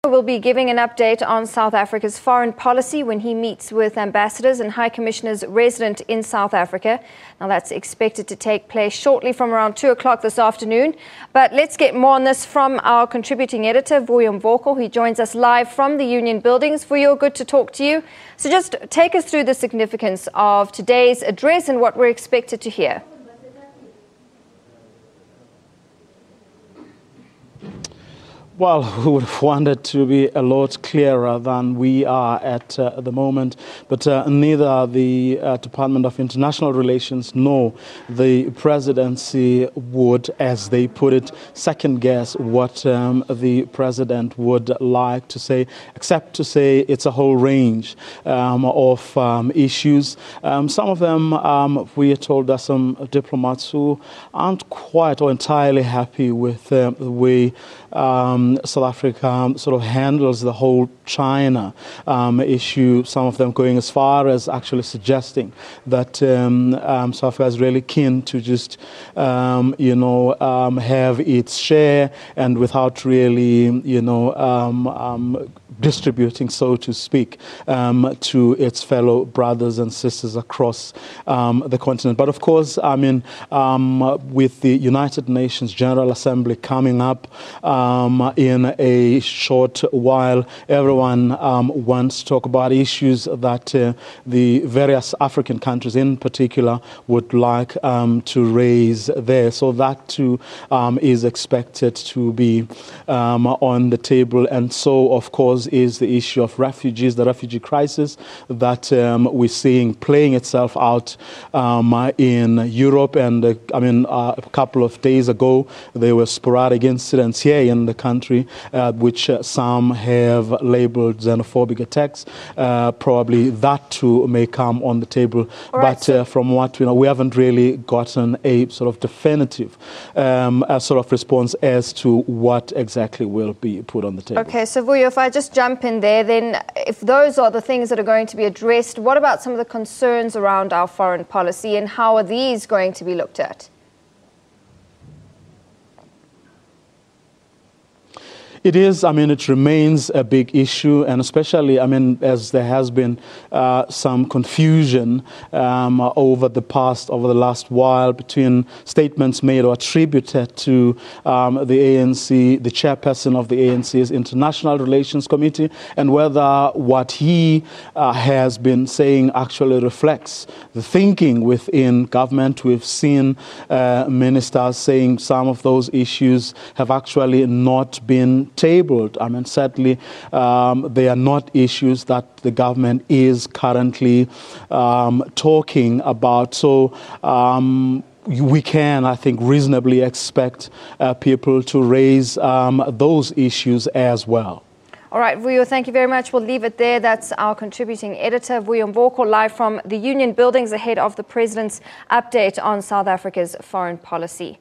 Will be giving an update on South Africa's foreign policy when he meets with ambassadors and high commissioners resident in South Africa. Now that's expected to take place shortly from around 2 o'clock this afternoon. But let's get more on this from our contributing editor, Vuyo Mvoko. He joins us live from the Union Buildings. Vuyo, good to talk to you. So just take us through the significance of today's address and what we're expected to hear. Well, we would have wanted to be a lot clearer than we are at the moment, but neither the Department of International Relations nor the presidency would, as they put it, second guess what the president would like to say, except to say it's a whole range of issues. Some of them, we are told, there are some diplomats who aren't quite or entirely happy with the way South Africa sort of handles the whole China issue, some of them going as far as actually suggesting that South Africa is really keen to just, have its share and without really, distributing, so to speak, to its fellow brothers and sisters across the continent. But of course, with the United Nations General Assembly coming up in a short while, everyone wants to talk about issues that the various African countries in particular would like to raise there. So that too is expected to be on the table. And so, of course, is the issue of refugees, the refugee crisis that we're seeing playing itself out in Europe. And a couple of days ago, there were sporadic incidents here in the country, which some have labeled xenophobic attacks. Probably that too may come on the table. Right, but from what we know, we haven't really gotten a sort of definitive sort of response as to what exactly will be put on the table. Okay, so Vuyo, if I just jump in there, then if those are the things that are going to be addressed, what about some of the concerns around our foreign policy and how are these going to be looked at? It is, it remains a big issue, and especially, as there has been some confusion over the last while between statements made or attributed to the ANC, the chairperson of the ANC's International Relations Committee, and whether what he has been saying actually reflects the thinking within government. We've seen ministers saying some of those issues have actually not been tabled. Certainly they are not issues that the government is currently talking about. So we can, I think, reasonably expect people to raise those issues as well. All right, Vuyo, thank you very much. We'll leave it there. That's our contributing editor, Vuyo Mvoko, live from the Union Buildings ahead of the President's update on South Africa's foreign policy.